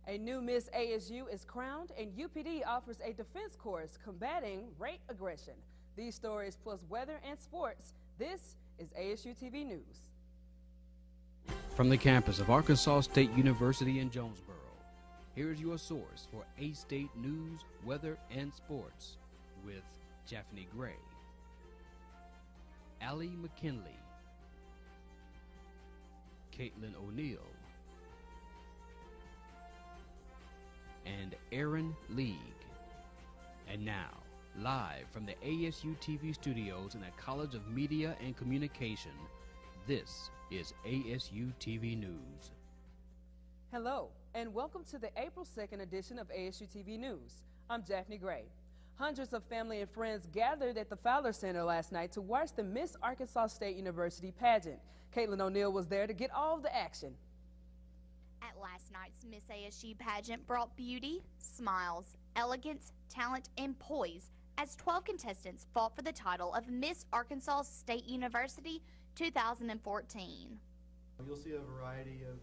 A new Miss ASU is crowned, and UPD offers a defense course combating rape aggression. These stories plus weather and sports. This is ASU-TV News. From the campus of Arkansas State University in Jonesboro, here is your source for A-State news, weather, and sports with Japhanie Gray, Allie McKinley, Caitlin O'Neill, and Aaron League. And now, live from the ASU-TV studios in the College of Media and Communication, this is ASU-TV News. Hello, and welcome to the April 2nd edition of ASU-TV News. I'm Japhanie Gray. Hundreds of family and friends gathered at the Fowler Center last night to watch the Miss Arkansas State University pageant. Caitlin O'Neill was there to get all of the action. At last night's Miss ASU pageant brought beauty, smiles, elegance, talent, and poise as 12 contestants fought for the title of Miss Arkansas State University 2014. You'll see a variety of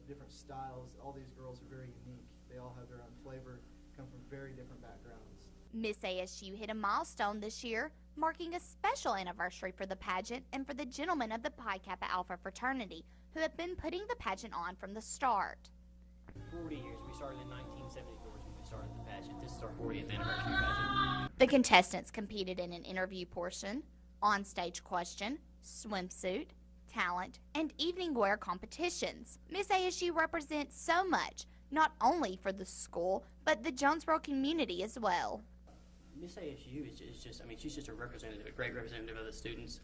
different styles. All these girls are very unique. They all have their own flavor, come from very different backgrounds. Miss ASU hit a milestone this year, marking a special anniversary for the pageant and for the gentlemen of the Pi Kappa Alpha fraternity, who have been putting the pageant on from the start. 40 years. We started in 1974 when we started the pageant. This is our 40th anniversary pageant. The contestants competed in an interview portion, on-stage question, swimsuit, talent, and evening wear competitions. Miss ASU represents so much, not only for the school, but the Jonesboro community as well. Miss ASU is just, I mean, she's just a representative, a great representative of the students.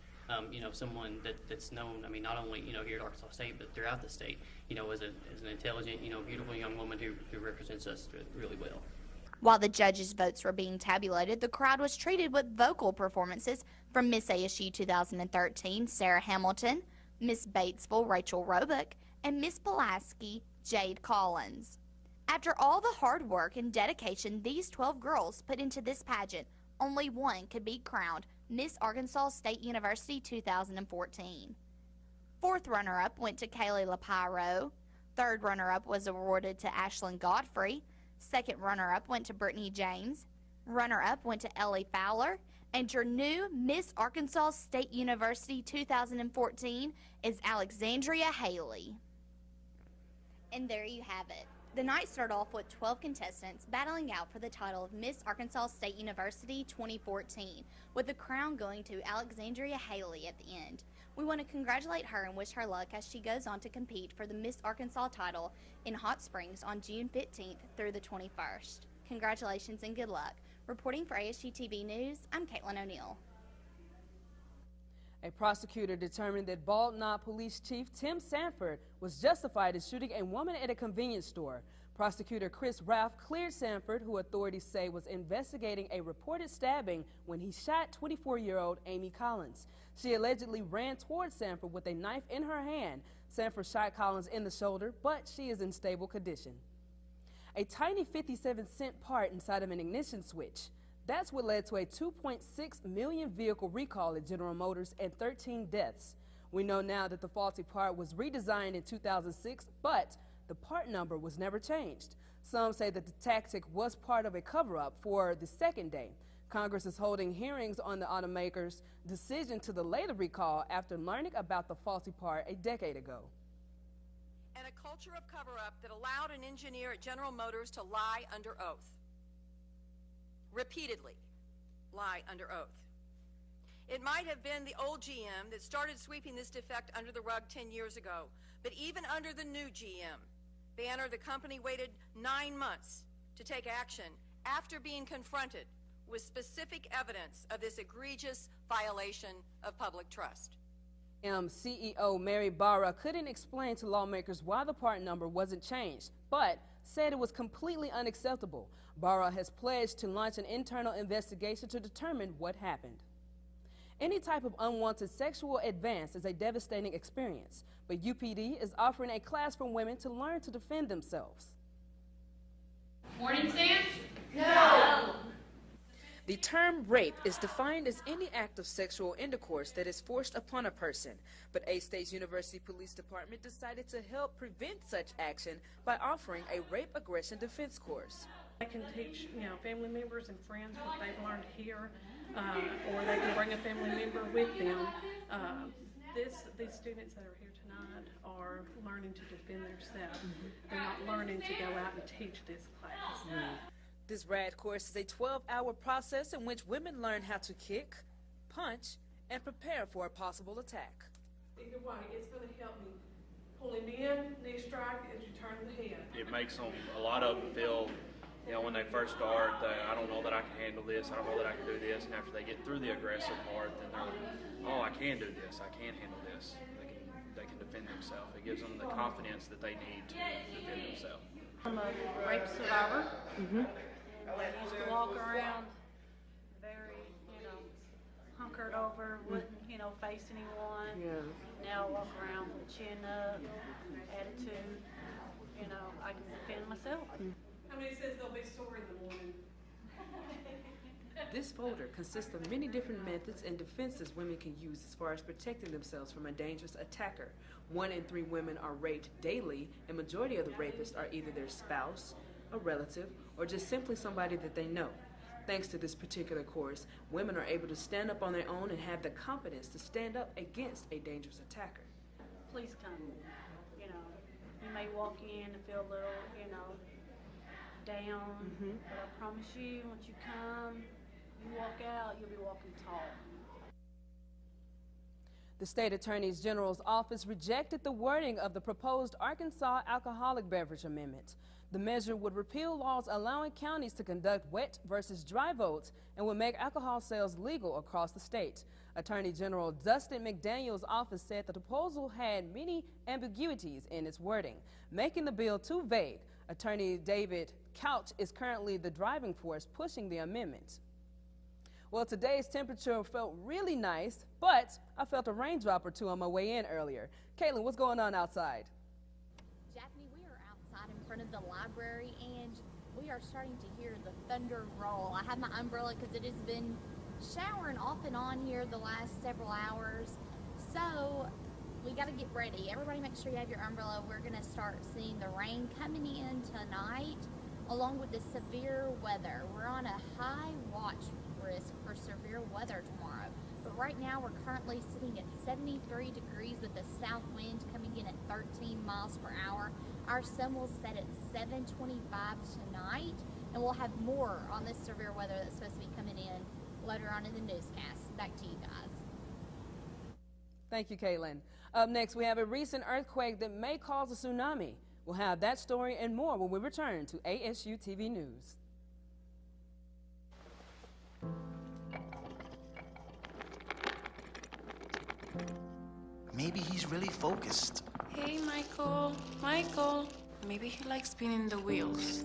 Someone that's known, I mean, not only, here at Arkansas State, but throughout the state, as an intelligent, beautiful young woman who represents us really well. While the judges' votes were being tabulated, the crowd was treated with vocal performances from Miss ASU 2013, Sarah Hamilton, Miss Batesville, Rachel Roebuck, and Miss Pulaski, Jade Collins. After all the hard work and dedication these 12 girls put into this pageant, only one could be crowned Miss Arkansas State University 2014. Fourth runner-up went to Kaylee Lapiro. Third runner-up was awarded to Ashlyn Godfrey. Second runner-up went to Brittany James. Runner-up went to Ellie Fowler. And your new Miss Arkansas State University 2014 is Alexandria Haley. And there you have it. The night started off with 12 contestants battling out for the title of Miss Arkansas State University 2014, with the crown going to Alexandria Haley at the end. We want to congratulate her and wish her luck as she goes on to compete for the Miss Arkansas title in Hot Springs on June 15th through the 21st. Congratulations and good luck. Reporting for ASU-TV News, I'm Caitlin O'Neill. A prosecutor determined that Bald Knob Police Chief Tim Sanford was justified in shooting a woman at a convenience store. Prosecutor Chris Ralph cleared Sanford, who authorities say was investigating a reported stabbing when he shot 24-year-old Amy Collins. She allegedly ran towards Sanford with a knife in her hand. Sanford shot Collins in the shoulder, but she is in stable condition. A tiny 57-cent part inside of an ignition switch. That's what led to a 2.6 million vehicle recall at General Motors and 13 deaths. We know now that the faulty part was redesigned in 2006, but the part number was never changed. Some say that the tactic was part of a cover-up for the second day. Congress is holding hearings on the automaker's decision to delay the recall after learning about the faulty part a decade ago. And a culture of cover-up that allowed an engineer at General Motors to lie under oath. Repeatedly lie under oath. It might have been the old GM that started sweeping this defect under the rug 10 years ago, but even under the new GM, Banner, the company waited 9 months to take action after being confronted with specific evidence of this egregious violation of public trust. CEO Mary Barra couldn't explain to lawmakers why the part number wasn't changed, but said it was completely unacceptable. Barra has pledged to launch an internal investigation to determine what happened. Any type of unwanted sexual advance is a devastating experience, but UPD is offering a class for women to learn to defend themselves. Morning stance? No! The term rape is defined as any act of sexual intercourse that is forced upon a person, but A-State's University Police Department decided to help prevent such action by offering a rape aggression defense course. They can teach, family members and friends what they've learned here, or they can bring a family member with them. These students that are here tonight are learning to defend themselves. They're not learning to go out and teach this class. This RAD course is a 12-hour process in which women learn how to kick, punch, and prepare for a possible attack. Either way, it's going to help me pull him in, knee strike as you turn the head. It makes them, a lot of them feel, when they first start, I don't know that I can handle this, I don't know that I can do this, and after they get through the aggressive part, then they're like, oh, I can do this, I can handle this. They can defend themselves. It gives them the confidence that they need to defend themselves. I'm a rape survivor. I used to walk around very, hunkered over, wouldn't, face anyone. Now I walk around with chin up, attitude, I can defend myself. How many says they'll be sore in the morning? This folder consists of many different methods and defenses women can use as far as protecting themselves from a dangerous attacker. 1 in 3 women are raped daily, and majority of the rapists are either their spouse, a relative, or just simply somebody that they know. Thanks to this particular course, women are able to stand up on their own and have the confidence to stand up against a dangerous attacker. Please come. You may walk in and feel a little, down, but I promise you, once you come, you walk out, you'll be walking tall. The state attorney general's office rejected the wording of the proposed Arkansas alcoholic beverage amendment. The measure would repeal laws allowing counties to conduct wet versus dry votes and would make alcohol sales legal across the state. Attorney General Dustin McDaniel's office said the proposal had many ambiguities in its wording, making the bill too vague. Attorney David Couch is currently the driving force pushing the amendment. Well, today's temperature felt really nice, but I felt a raindrop or two on my way in earlier. Caitlin, what's going on outside? Japhanie, we are outside in front of the library, and we are starting to hear the thunder roll. I have my umbrella because it has been showering off and on here the last several hours. So we got to get ready. Everybody make sure you have your umbrella. We're going to start seeing the rain coming in tonight, along with the severe weather. We're on a high watch risk for severe weather tomorrow. But right now we're currently sitting at 73 degrees with a south wind coming in at 13 miles per hour. Our sun will set at 7:25 tonight, and we'll have more on this severe weather that's supposed to be coming in later on in the newscast. Back to you guys. Thank you, Caitlin. Up next, we have a recent earthquake that may cause a tsunami. We'll have that story and more when we return to ASU-TV News. Maybe he's really focused. Hey, Michael. Michael. Maybe he likes spinning the wheels.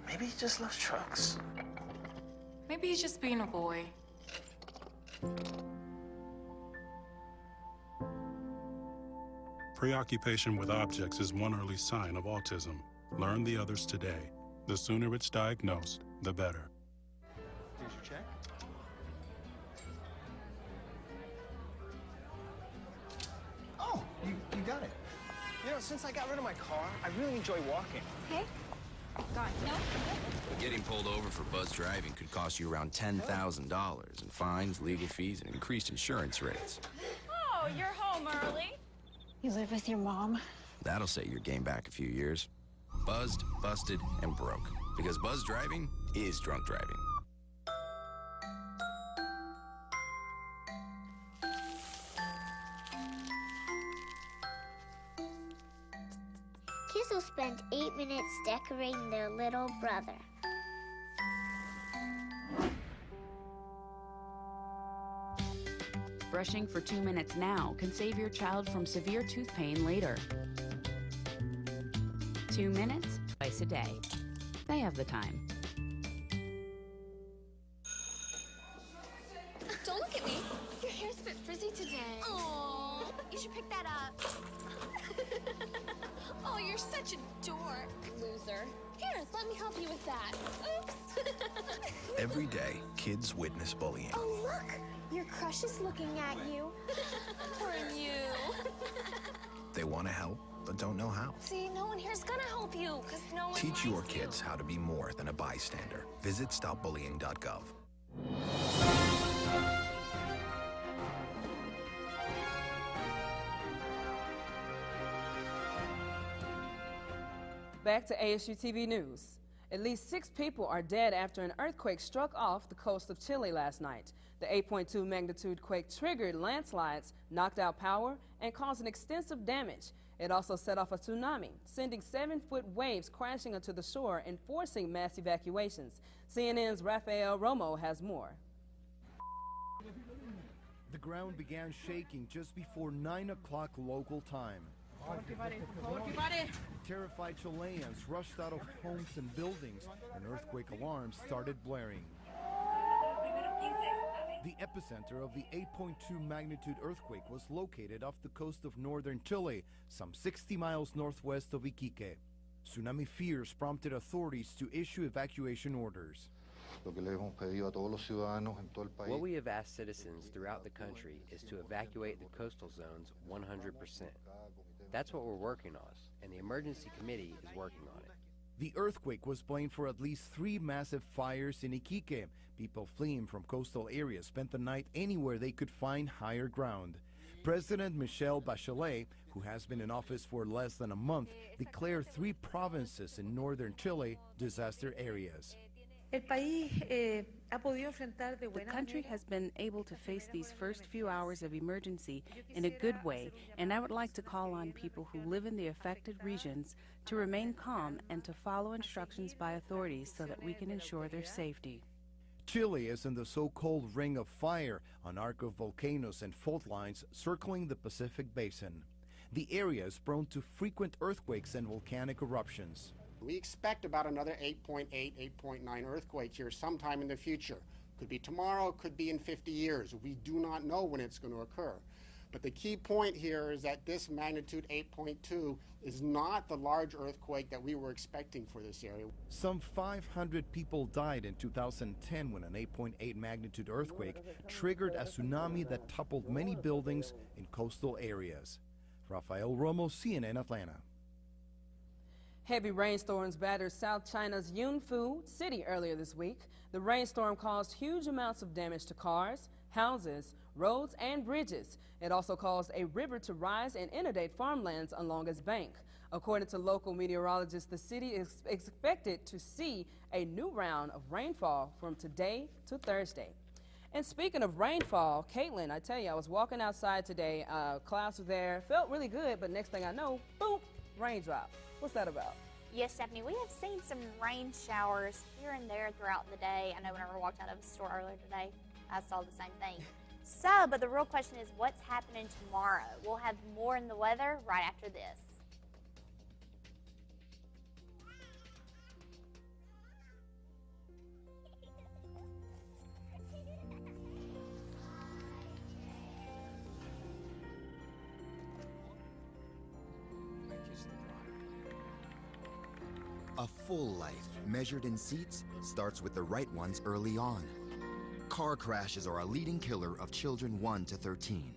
Maybe he just loves trucks. Maybe he's just being a boy. Preoccupation with objects is one early sign of autism. Learn the others today. The sooner it's diagnosed, the better. Here's your check. Oh, you got it. Since I got rid of my car, I really enjoy walking. Okay. Got it. No. Getting pulled over for buzz driving could cost you around $10,000 in fines, legal fees, and increased insurance rates. Oh, you're home early. You live with your mom? That'll set your game back a few years. Buzzed, busted, and broke. Because buzz driving is drunk driving. Kids will spend 8 minutes decorating their little brother. Brushing for 2 minutes now can save your child from severe tooth pain later. 2 minutes, twice a day. They have the time. Don't look at me. Your hair's a bit frizzy today. Aww, you should pick that up. Oh, you're such a dork. Loser. Here, let me help you with that. Oops. Every day, kids witness bullying. Oh, look! Your crush is looking at you. Poor you. They want to help, but don't know how. See, no one here's gonna help you, because no one Teach likes your you. kids how to be more than a bystander. Visit stopbullying.gov. Back to ASU-TV News. At least 6 people are dead after an earthquake struck off the coast of Chile last night. The 8.2 magnitude quake triggered landslides, knocked out power, and caused extensive damage. It also set off a tsunami, sending 7-foot waves crashing onto the shore and forcing mass evacuations. CNN's Rafael Romo has more. The ground began shaking just before 9 o'clock local time. Terrified Chileans rushed out of homes and buildings, and earthquake alarms started blaring. The epicenter of the 8.2 magnitude earthquake was located off the coast of northern Chile, some 60 miles northwest of Iquique. Tsunami fears prompted authorities to issue evacuation orders. What we have asked citizens throughout the country is to evacuate the coastal zones 100%. That's what we're working on, and the emergency committee is working on it. The earthquake was blamed for at least 3 massive fires in Iquique. People fleeing from coastal areas spent the night anywhere they could find higher ground. President Michelle Bachelet, who has been in office for less than a month, declared 3 provinces in northern Chile disaster areas. The country has been able to face these first few hours of emergency in a good way, and I would like to call on people who live in the affected regions to remain calm and to follow instructions by authorities so that we can ensure their safety. Chile is in the so-called Ring of Fire, an arc of volcanoes and fault lines circling the Pacific Basin. The area is prone to frequent earthquakes and volcanic eruptions. We expect about another 8.8, 8.9 earthquake here sometime in the future. Could be tomorrow, could be in 50 years. We do not know when it's going to occur. But the key point here is that this magnitude 8.2 is not the large earthquake that we were expecting for this area. Some 500 people died in 2010 when an 8.8 magnitude earthquake triggered a tsunami that toppled many buildings in coastal areas. Rafael Romo, CNN Atlanta. Heavy rainstorms battered South China's Yunfu city earlier this week. The rainstorm caused huge amounts of damage to cars, houses, roads, and bridges. It also caused a river to rise and inundate farmlands along its bank. According to local meteorologists, the city is expected to see a new round of rainfall from today to Thursday. And speaking of rainfall, Caitlin, I tell you, I was walking outside today, clouds were there, felt really good, but next thing I know, boom, raindrop. What's that about? Yes, Stephanie, we have seen some rain showers here and there throughout the day. I know whenever I walked out of the store earlier today, I saw the same thing. So, but the real question is what's happening tomorrow? We'll have more in the weather right after this. A full life, measured in seats, starts with the right ones early on. Car crashes are a leading killer of children 1 to 13.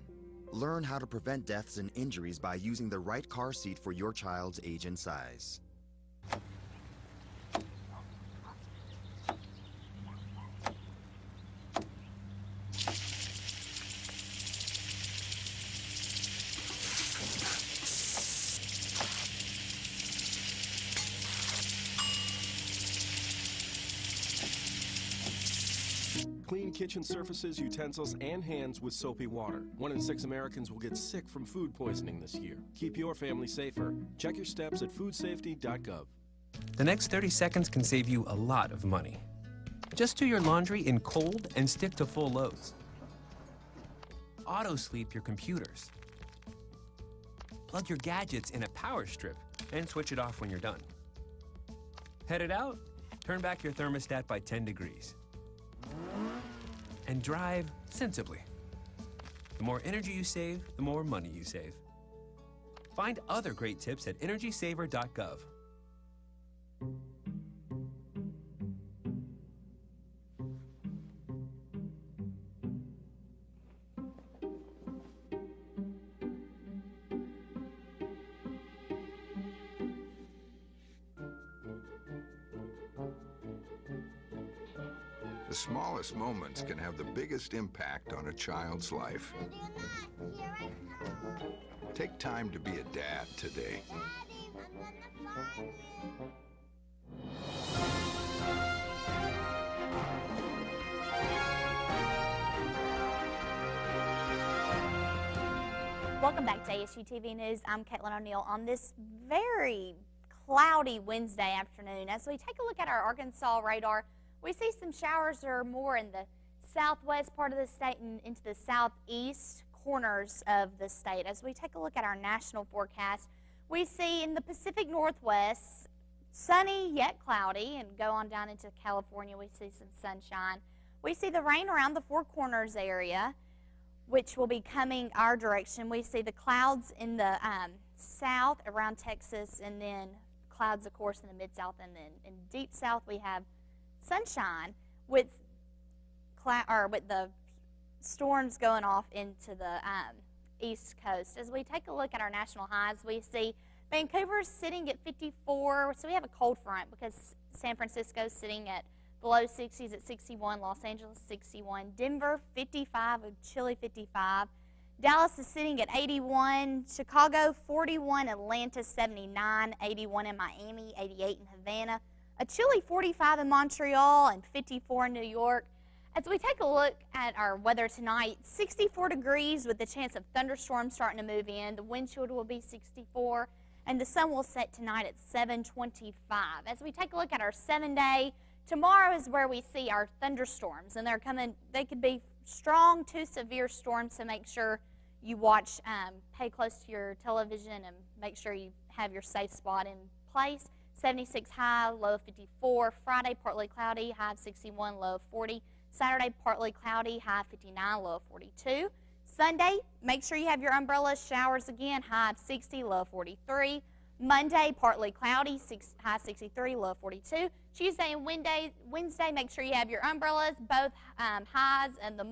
Learn how to prevent deaths and injuries by using the right car seat for your child's age and size. Clean kitchen surfaces, utensils, and hands with soapy water. 1 in 6 Americans will get sick from food poisoning this year. Keep your family safer. Check your steps at foodsafety.gov. The next 30 seconds can save you a lot of money. Just do your laundry in cold and stick to full loads. Auto-sleep your computers. Plug your gadgets in a power strip and switch it off when you're done. Headed out? Turn back your thermostat by 10 degrees. And drive sensibly. The more energy you save, the more money you save. Find other great tips at energysaver.gov. The smallest moments can have the biggest impact on a child's life. Take time to be a dad today. Welcome back to ASU-TV News. I'm Caitlin O'Neill on this very cloudy Wednesday afternoon. As we take a look at our Arkansas radar, we see some showers or more in the southwest part of the state and into the southeast corners of the state. As we take a look at our national forecast, we see in the Pacific Northwest, sunny yet cloudy, and go on down into California, we see some sunshine. We see the rain around the Four Corners area, which will be coming our direction. We see the clouds in the south around Texas, and then clouds, of course, in the mid-south, and then in deep south we have sunshine with the storms going off into the east coast. As we take a look at our national highs, we see Vancouver sitting at 54, so we have a cold front because San Francisco is sitting at the low 60s at 61, Los Angeles 61, Denver 55, a chilly 55, Dallas is sitting at 81, Chicago 41, Atlanta 79, 81 in Miami, 88 in Havana, a chilly 45 in Montreal, and 54 in New York. As we take a look at our weather tonight, 64 degrees with the chance of thunderstorms starting to move in. The wind chill will be 64, and the sun will set tonight at 7:25. As we take a look at our 7-day, tomorrow is where we see our thunderstorms, and they're coming. They could be strong to severe storms, so make sure you watch, pay close to your television, and make sure you have your safe spot in place. 76 high, low of 54. Friday, partly cloudy, high of 61, low of 40. Saturday, partly cloudy, high of 59, low of 42. Sunday, make sure you have your umbrellas. Showers again, high of 60, low of 43. Monday, partly cloudy, high 63, low 42. Tuesday and Wednesday, make sure you have your umbrellas, both highs and the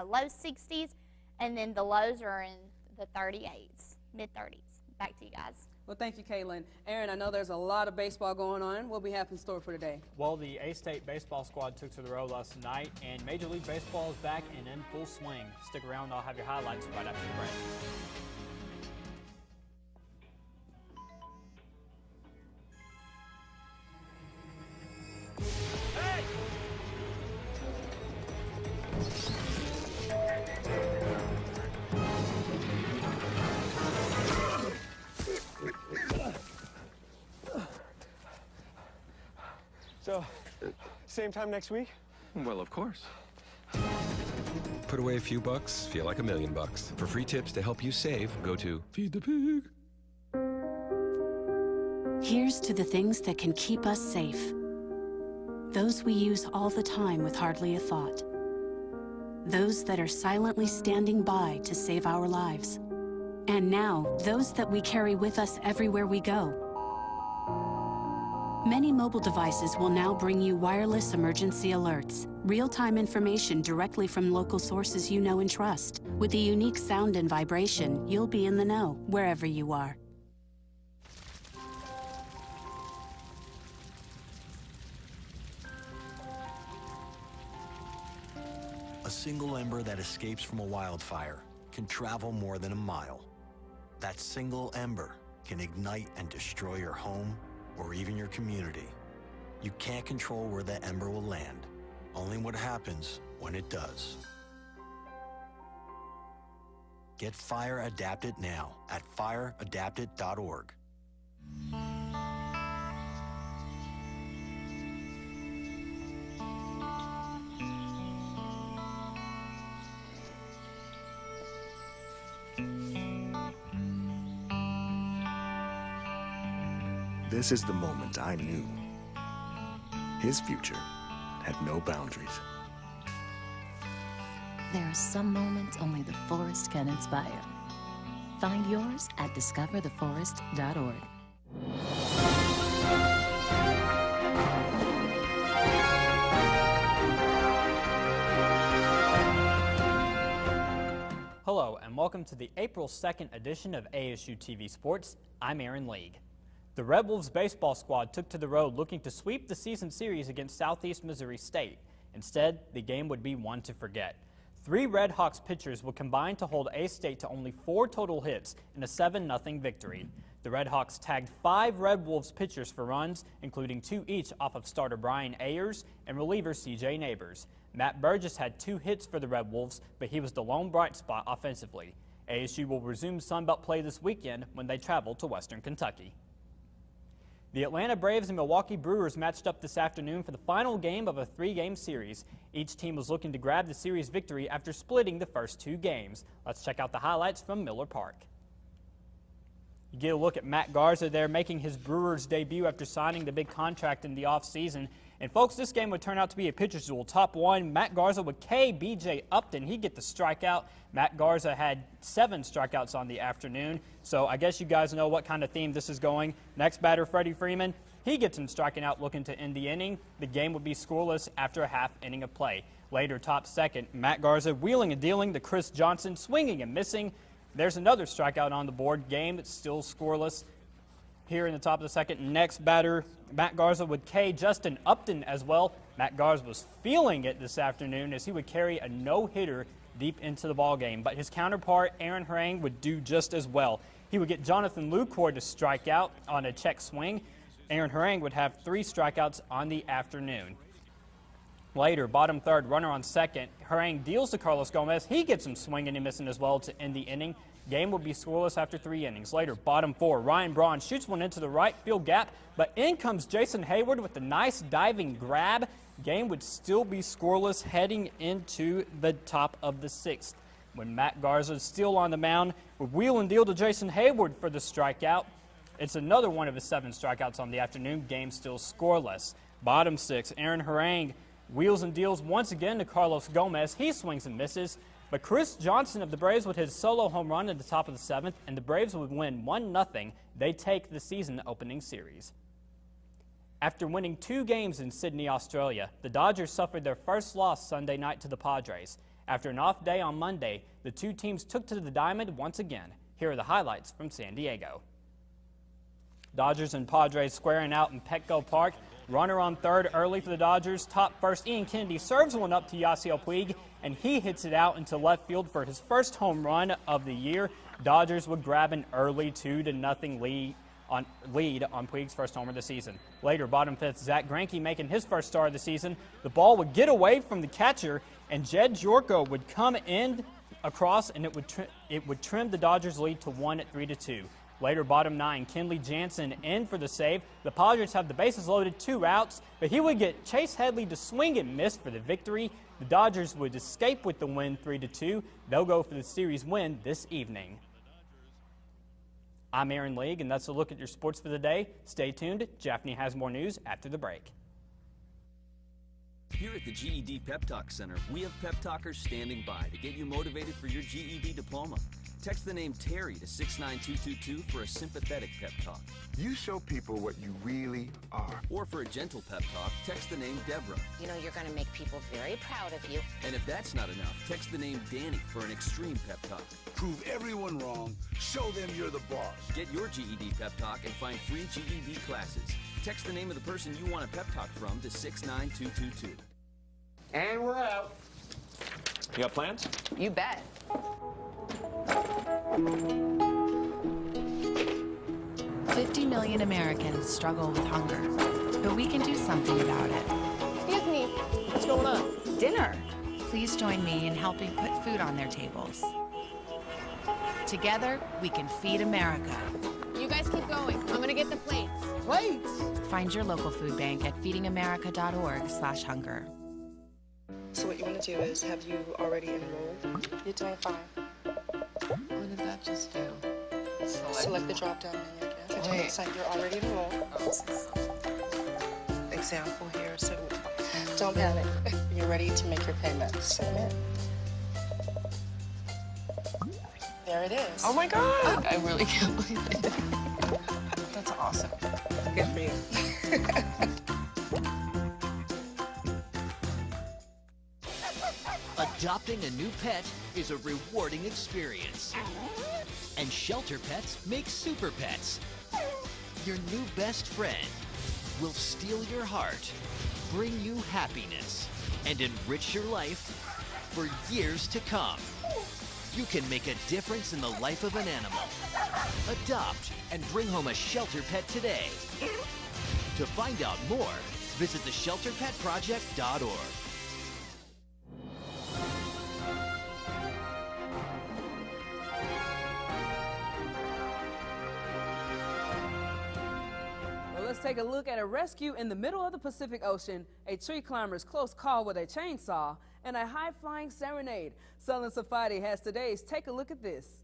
low 60s, and then the lows are in the 38s, mid-30s. Back to you guys. Well, thank you, Caitlin. Aaron, I know there's a lot of baseball going on. What we have in store for today? Well, the A-State baseball squad took to the road last night, and Major League Baseball is back and in full swing. Stick around, I'll have your highlights right after the break. So, same time next week? Well, of course. Put away a few bucks, feel like $1 million. For free tips to help you save, go to Feed the Pig. Here's to the things that can keep us safe. Those we use all the time with hardly a thought. Those that are silently standing by to save our lives. And now, those that we carry with us everywhere we go. Many mobile devices will now bring you wireless emergency alerts, real-time information directly from local sources you know and trust. With the unique sound and vibration, you'll be in the know, wherever you are. A single ember that escapes from a wildfire can travel more than a mile. That single ember can ignite and destroy your home, or even your community. You can't control where that ember will land, only what happens when it does. Get Fire Adapted now at fireadapted.org. This is the moment I knew. His future had no boundaries. There are some moments only the forest can inspire. Find yours at discovertheforest.org. Hello, and welcome to the April 2nd edition of ASU-TV Sports. I'm Aaron League. The Red Wolves baseball squad took to the road looking to sweep the season series against Southeast Missouri State. Instead, the game would be one to forget. 3 Red Hawks pitchers would combine to hold A-State to only 4 total hits in a 7-0 victory. The Red Hawks tagged 5 Red Wolves pitchers for runs, including 2 each off of starter Brian Ayers and reliever C.J. Neighbors. Matt Burgess had 2 hits for the Red Wolves, but he was the lone bright spot offensively. ASU will resume Sunbelt play this weekend when they travel to Western Kentucky. The Atlanta Braves and Milwaukee Brewers matched up this afternoon for the final game of a 3-game series. Each team was looking to grab the series victory after splitting the first 2 games. Let's check out the highlights from Miller Park. You get a look at Matt Garza there making his Brewers debut after signing the big contract in the offseason. And folks, this game would turn out to be a pitcher's duel. Top 1, Matt Garza would K. B.J. Upton. He'd get the strikeout. Matt Garza had 7 strikeouts on the afternoon. So I guess you guys know what kind of theme this is going. Next batter, Freddie Freeman. He gets him striking out looking to end the inning. The game would be scoreless after a half inning of play. Later, top 2nd, Matt Garza wheeling and dealing to Chris Johnson, swinging and missing. There's another strikeout on the board. Game still scoreless here in the top of the 2nd. Next batter, Matt Garza would K. Justin Upton as well. Matt Garza was feeling it this afternoon as he would carry a no-hitter deep into the ballgame. But his counterpart, Aaron Harang, would do just as well. He would get Jonathan Lucroy to strike out on a check swing. Aaron Harang would have 3 strikeouts on the afternoon. Later, bottom 3rd, runner on 2nd. Harang deals to Carlos Gomez. He gets him swinging and missing as well to end the inning. Game will be scoreless after 3 innings. Later, bottom 4, Ryan Braun shoots one into the right field gap, but in comes Jason Hayward with a nice diving grab. Game would still be scoreless heading into the top of the 6th. When Matt Garza is still on the mound, with wheel and deal to Jason Hayward for the strikeout. It's another one of his 7 strikeouts on the afternoon. Game still scoreless. Bottom 6, Aaron Harang wheels and deals once again to Carlos Gomez. He swings and misses, but Chris Johnson of the Braves would hit a solo home run at the top of the 7th, and the Braves would win 1-0. They take the season opening series. After winning 2 games in Sydney, Australia, the Dodgers suffered their first loss Sunday night to the Padres. After an off day on Monday, the 2 teams took to the diamond once again. Here are the highlights from San Diego. Dodgers and Padres squaring out in Petco Park. Runner on 3rd early for the Dodgers. Top 1st, Ian Kennedy serves one up to Yasiel Puig, and he hits it out into left field for his first home run of the year. Dodgers would grab an early 2-0 lead on Puig's first homer of the season. Later, bottom 5th, Zach Greinke making his first start of the season. The ball would get away from the catcher, and Jed Jorko would come in across, and it would trim the Dodgers' lead to 1 at 3-2. Later, bottom 9, Kenley Jansen in for the save. The Padres have the bases loaded, 2 outs, but he would get Chase Headley to swing and miss for the victory. The Dodgers would escape with the win 3-2. They'll go for the series win this evening. I'm Aaron League, and that's a look at your sports for the day. Stay tuned. Jaffney has more news after the break. Here at the GED Pep Talk Center, we have pep talkers standing by to get you motivated for your GED diploma. Text the name Terry to 69222 for a sympathetic pep talk. You show people what you really are. Or for a gentle pep talk, text the name Deborah. You know you're going to make people very proud of you. And if that's not enough, text the name Danny for an extreme pep talk. Prove everyone wrong. Show them you're the boss. Get your GED pep talk and find free GED classes. Text the name of the person you want a pep talk from to 69222. And we're out. You got plans? You bet. 50 million Americans struggle with hunger, but we can do something about it. Excuse me. What's going on? Dinner. Please join me in helping put food on their tables. Together, we can feed America. You guys keep going. I'm gonna get the plates. Plates? Find your local food bank at feedingamerica.org/hunger. So what you want to do is, have you already enrolled? You're doing fine. What did that just do? Select the drop-down menu again. To the site you're already enrolled. Example here, so don't panic. You're ready to make your payments. Submit. There it is. Oh my God! I really can't believe it. That's awesome. Good for you. Adopting a new pet is a rewarding experience. And Shelter Pets makes Super Pets. Your new best friend will steal your heart, bring you happiness, and enrich your life for years to come. You can make a difference in the life of an animal. Adopt and bring home a shelter pet today. To find out more, visit theshelterpetproject.org. Let's take a look at a rescue in the middle of the Pacific Ocean, a tree climber's close call with a chainsaw, and a high-flying serenade. Sullivan Safadi has today's Take a Look at This.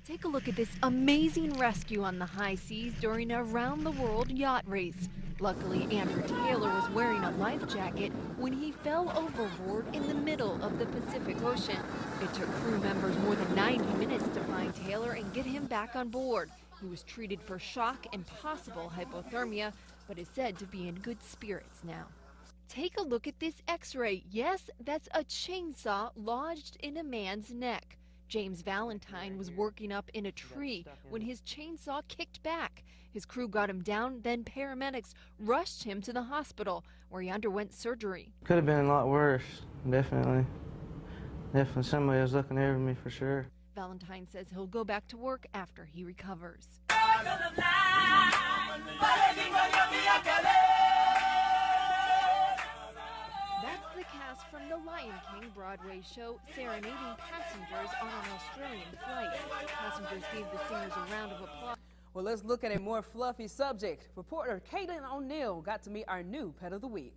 Take a look at this amazing rescue on the high seas during a round-the-world yacht race. Luckily, Andrew Taylor was wearing a life jacket when he fell overboard in the middle of the Pacific Ocean. It took crew members more than 90 minutes to find Taylor and get him back on board. He was treated for shock and possible hypothermia, but is said to be in good spirits now. Take a look at this x-ray. Yes, that's a chainsaw lodged in a man's neck. James Valentine was working up in a tree when his chainsaw kicked back. His crew got him down, then paramedics rushed him to the hospital where he underwent surgery. Could have been a lot worse, definitely. Definitely somebody was looking over me for sure. Valentine says he'll go back to work after he recovers. That's the cast from the Lion King Broadway show serenading passengers on an Australian flight. Passengers gave the singers a round of applause. Well, let's look at a more fluffy subject. Reporter Caitlin O'Neill got to meet our new pet of the week.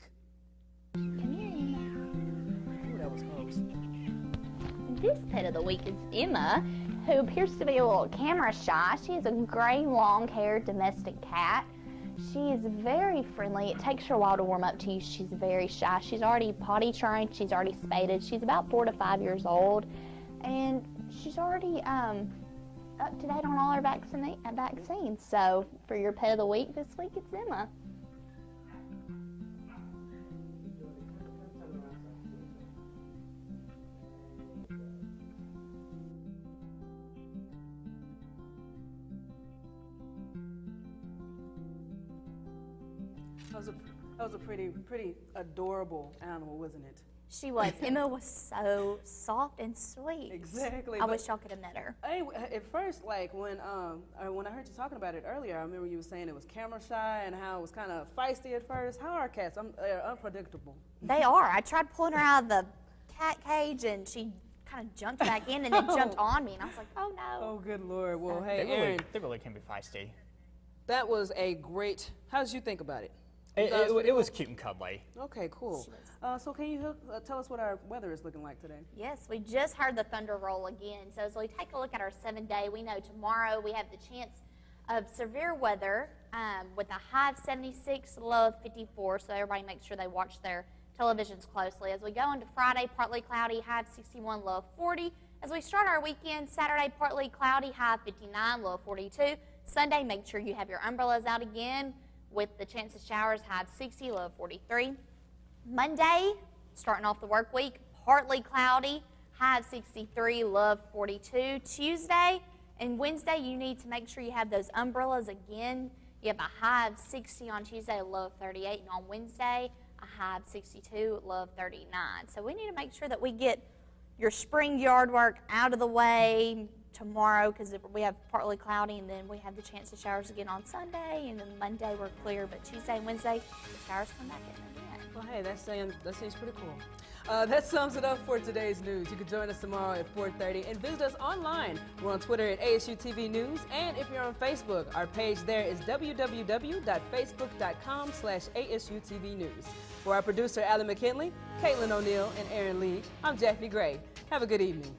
Come here, Emma. Ooh, that was close. This pet of the week is Emma, who appears to be a little camera shy. She is a gray, long-haired domestic cat. She is very friendly. It takes her a while to warm up to you. She's very shy. She's already potty trained. She's already spaded. She's about 4 to 5 years old, and she's already up to date on all her vaccines. So for your pet of the week this week, it's Emma. That was a pretty adorable animal, wasn't it? She was. Emma was so soft and sweet. Exactly. I wish y'all could have met her. At first, like when I heard you talking about it earlier, I remember you were saying it was camera shy and how it was kind of feisty at first. How are cats? They're unpredictable. They are. I tried pulling her out of the cat cage and she kind of jumped back in and then jumped on me, and I was like, oh no. Oh, good Lord. Well, So- hey, Aaron, They really can be feisty. that was a great. How did you think about it? It was cute and cuddly. Okay, cool. So can you tell us what our weather is looking like today? Yes, we just heard the thunder roll again. So as we take a look at our 7-day, we know tomorrow we have the chance of severe weather with a high of 76, low of 54. So everybody make sure they watch their televisions closely. As we go into Friday, partly cloudy, high of 61, low of 40. As we start our weekend, Saturday, partly cloudy, high of 59, low of 42. Sunday, make sure you have your umbrellas out again with the chance of showers, high of 60, low of 43. Monday, starting off the work week, partly cloudy, high of 63, low of 42. Tuesday and Wednesday, you need to make sure you have those umbrellas again. You have a high of 60 on Tuesday, a low of 38, and on Wednesday, a high of 62, low of 39. So we need to make sure that we get your spring yard work out of the way tomorrow, because we have partly cloudy, and then we have the chance of showers again on Sunday, and then Monday we're clear, but Tuesday and Wednesday the showers come back in again. Well, hey, that seems pretty cool. That sums it up for today's news. You can join us tomorrow at 4:30 and visit us online. We're on Twitter at ASU-TV News, and if you're on Facebook, our page there is www.facebook.com/ASU-TV News. For our producer, Alan McKinley, Caitlin O'Neill, and Aaron Lee, I'm Jeffrey Gray. Have a good evening.